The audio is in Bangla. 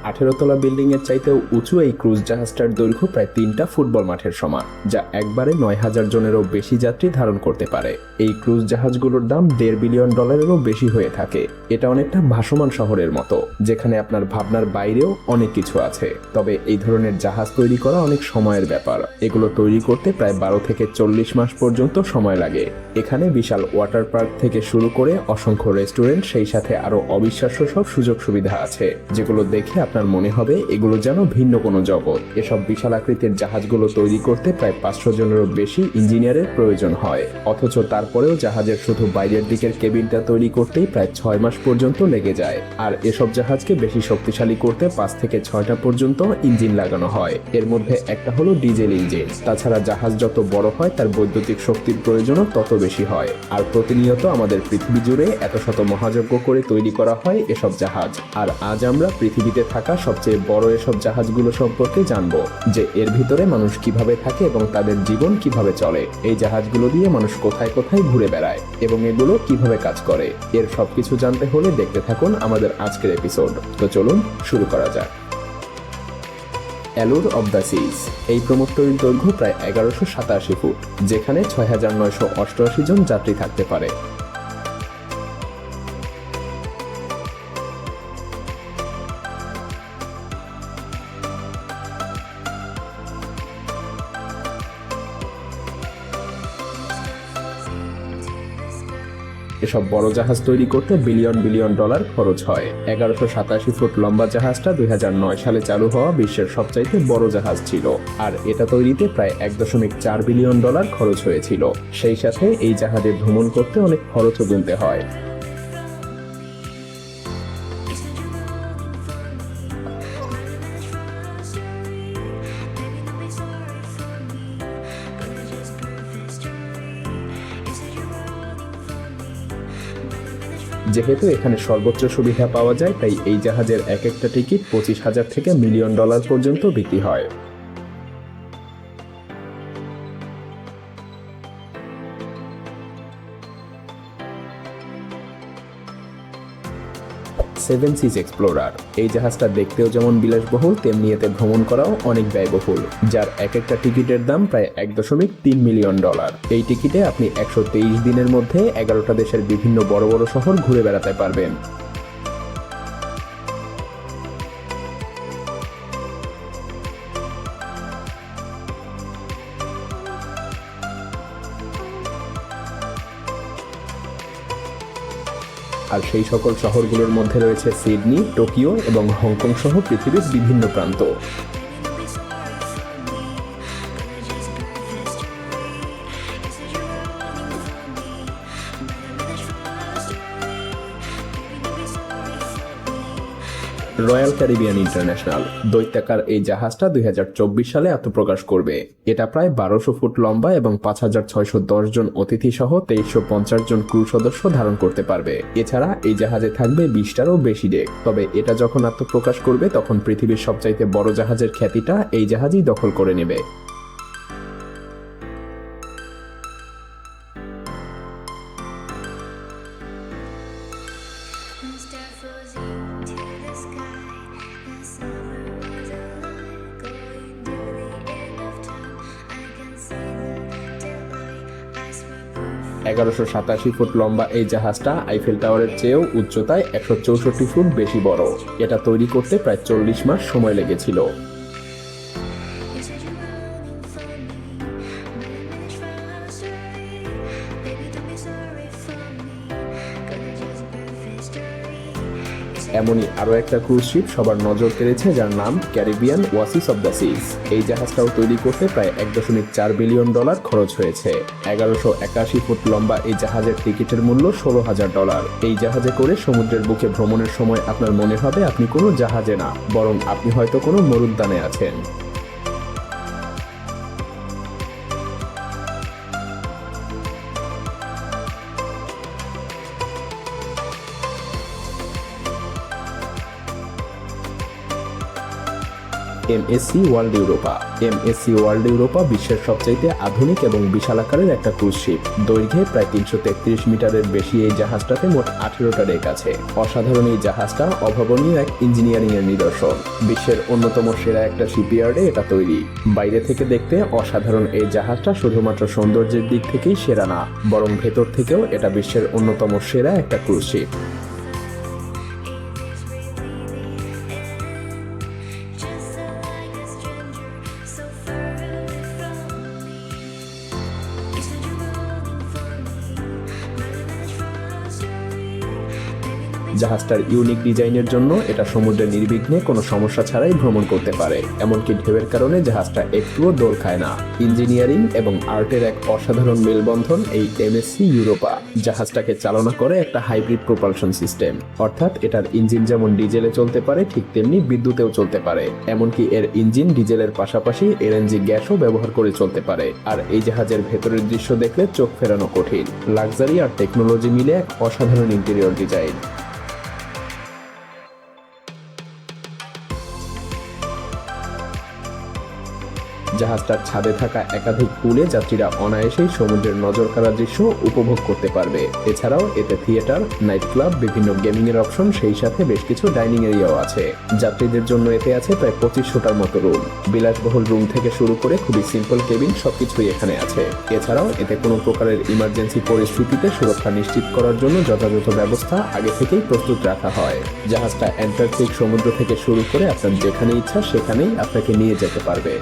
18 তলা বিল্ডিং এর চাইতেও উঁচু এই ক্রুজ জাহাজটার দৈর্ঘ্য প্রায় 3টা ফুটবল মাঠের সমান, যা একবারে 9,000 জনেরও বেশি যাত্রী ধারণ করতে পারে। এই ক্রুজ জাহাজগুলোর দাম $1.5 বিলিয়ন বেশি হয়ে থাকে। এটা অনেকটা ভাসমান শহরের মতো, যেখানে আপনার ভাবনার বাইরেও অনেক কিছু আছে। তবে এই ধরনের জাহাজ তৈরি করা অনেক সময়ের ব্যাপার। এগুলো তৈরি করতে প্রায় 12 থেকে 40 মাস পর্যন্ত সময় লাগে। এখানে বিশাল ওয়াটার পার্ক থেকে শুরু করে অসংখ্য রেস্টুরেন্ট, সেই সাথে আরো অবিশ্বাস্য সব সুযোগ সুবিধা আছে, যেগুলো দেখে আপনার মনে হবে এগুলো যেন ভিন্ন কোনো জগৎ। এসব বিশাল আকৃতির জাহাজগুলো তৈরি করতে প্রায় 500 জনেরও বেশি ইঞ্জিনিয়ারের প্রয়োজন হয়। অথচ তারপরেও জাহাজের শুধু বাইরের দিকের কেবিনটা তৈরি করতেই প্রায় 6 মাস পর্যন্ত লেগে যায়। আর এসব জাহাজকে বেশি শক্তিশালী করতে 5 থেকে 6টা পর্যন্ত ইঞ্জিন লাগানো হয়। এর মধ্যে একটা হলো ডিজেল ইঞ্জিন। তাছাড়া জাহাজ যত বড় হয় তার বৈদ্যুতিক শক্তির প্রয়োজনও তত বেশি হয়। আর প্রতিনিয়ত আমাদের পৃথিবী জুড়ে এত শত মহাযজ্ঞ করে তৈরি করা হয় এসব জাহাজ। আর আজ আমরা পৃথিবীতে থাকা সবচেয়ে বড় এসব জাহাজগুলো সম্পর্কে জানবো, যে এর ভিতরে মানুষ কিভাবে থাকে এবং তাদের জীবন কিভাবে চলে। এই জাহাজগুলো দিয়ে মানুষ কোথায় কোথায় ঘুরে বেড়ায় এবং এগুলো কিভাবে কাজ করে। এর সবকিছু জানতে হলে দেখতে থাকুন আমাদের আজকের এপিসোড। তো চলুন শুরু করা যাক। অ্যালোর অব দ্য সিজ। এই প্রমোত্তরীর দৈর্ঘ্য প্রায় 1187 ফুট, যেখানে 6,988 জন যাত্রী থাকতে পারে। এসব বড় জাহাজ তৈরি করতে $বিলিয়ন বিলিয়ন খরচ হয়। 1187 ফুট লম্বা জাহাজটা 2009 সালে চালু হওয়া বিশ্বের সবচাইতে বড় জাহাজ ছিল, আর এটা তৈরিতে প্রায় $1.4 বিলিয়ন খরচ হয়েছিল। সেই সাথে এই জাহাজে ভ্রমণ করতে অনেক খরচও গুনতে হয়। যেহেতু এখানে সর্বোচ্চ সুবিধা পাওয়া যায়, তাই এই জাহাজের এক একটা টিকিট $25,000 থেকে $1 মিলিয়ন পর্যন্ত বিক্রি হয়। সেভেন সিজ এক্সপ্লোরার। এই জাহাজটা দেখতেও যেমন বিলাসবহুল, তেমনি এতে ভ্রমণ করাও অনেক ব্যয়বহুল, যার এক একটা টিকিটের দাম প্রায় $1.3 মিলিয়ন। এই টিকিটে আপনি 123 দিনের মধ্যে 11টা দেশের বিভিন্ন বড় বড় শহর ঘুরে বেড়াতে পারবেন। আর সেই সকল শহরগুলোর মধ্যে রয়েছে সিডনি, টোকিও এবং হংকং সহ পৃথিবীর বিভিন্ন প্রান্ত। রয়্যাল ক্যারিবিয়ান ইন্টারন্যাশনাল দৈত্যাকার এই জাহাজটা 2024 সালে আত্মপ্রকাশ করবে। এটা প্রায় 1200 ফুট লম্বা এবং 5,610 জন অতিথি সহ 2350 জন ক্রু সদস্য ধারণ করতে পারবে। এছাড়া এই জাহাজে থাকবে 20টারও বেশি ডেক। তবে এটা যখন আত্মপ্রকাশ করবে তখন পৃথিবীর সবচাইতে বড় জাহাজের খ্যাতিটা এই জাহাজই দখল করে নেবে। $1,187 ফুট লম্বা এই জাহাজটা আইফেল টাওয়ারের চেয়েও উচ্চতায় 164 ফুট বেশি বড়। এটা তৈরি করতে প্রায় 40 মাস সময় লেগেছিল। এমনই আরো একটা ক্রুজ শিপ সবার নজর কেড়েছে, যার নাম ক্যারিবিয়ান ওয়াসিস অব দ্য সিজ। এই জাহাজটাও তৈরি করতে প্রায় $1.4 বিলিয়ন খরচ হয়েছে। 1181 ফুট লম্বা এই জাহাজের টিকিটের মূল্য $16,000। এই জাহাজে করে সমুদ্রের বুকে ভ্রমণের সময় আপনার মনে হবে আপনি কোনো জাহাজে না, বরং আপনি হয়তো কোনো মরুদ্যানে আছেন। MSc world Europa. MSc world Europa বিশ্বের সবচাইতে আধুনিক এবং বিশাল আকারের একটা ক্রুজ শিপ। দৈর্ঘ্যে প্রায় 333 মিটারের বেশি এই জাহাজটাতে মোট 18টা ডেক আছে। অসাধারণ এই জাহাজটা অভাবনীয় এক ইঞ্জিনিয়ারিং এর নিদর্শন। বিশ্বের অন্যতম সেরা একটা শিপইয়ার্ডে এটা তৈরি। বাইরে থেকে দেখতে অসাধারণ এই জাহাজটা শুধুমাত্র সৌন্দর্যের দিক থেকেই সেরা না, বরং ভেতর থেকেও এটা বিশ্বের অন্যতম সেরা একটা ক্রুজ শিপ। জাহাজটার ইউনিক ডিজাইনের জন্য এটা সমুদ্রে নির্বিঘ্নে কোনো সমস্যা ছাড়াই ভ্রমণ করতে পারে, এমনকি ঢেউয়ের কারণে জাহাজটা একটুও দোল খায় না। ইঞ্জিনিয়ারিং এবং আর্টের এক অসাধারণ মেলবন্ধন এই এমএসসি ইউরোপা। জাহাজটাকে চালনা করে একটা হাইব্রিড প্রোপালশন সিস্টেম, অর্থাৎ এটার ইঞ্জিন যেমন ডিজেলে চলতে পারে ঠিক তেমনি বিদ্যুতেও চলতে পারে। এমনকি এর ইঞ্জিন ডিজেলের পাশাপাশি এলএনজি গ্যাসও ব্যবহার করে চলতে পারে। আর এই জাহাজের ভেতরের দৃশ্য দেখলে চোখ ফেরানো কঠিন। লাক্সারি আর টেকনোলজি মিলে এক অসাধারণ ইন্টেরিয়র ডিজাইন। জাহাজটার ছাদে থাকা একাধিক পুলে যাত্রীরা অনায়াসেই সমুদ্রের নজর কাড়া দৃশ্য উপভোগ করতে পারবে। এছাড়াও এতে থিয়েটার, নাইট ক্লাব, বিভিন্ন গেমিং এর অপশন, সেই সাথে বেশ কিছু ডাইনিং এরিয়াও আছে। যাত্রীদের জন্য এতে আছে প্রায় 2500টার মতো রুম। বিলাসবহুল রুম থেকে শুরু করে খুবই সিম্পল কেবিন সবকিছুই এখানে আছে। এছাড়াও এতে কোনো প্রকারের ইমার্জেন্সি পরিস্থিতিতে সুরক্ষা নিশ্চিত করার জন্য যথাযথ ব্যবস্থা আগে থেকেই প্রস্তুত রাখা হয়। জাহাজটা অ্যান্টার্কটিক সমুদ্র থেকে শুরু করে আপনার যেখানে ইচ্ছা সেখানেই আপনাকে নিয়ে যেতে পারবে।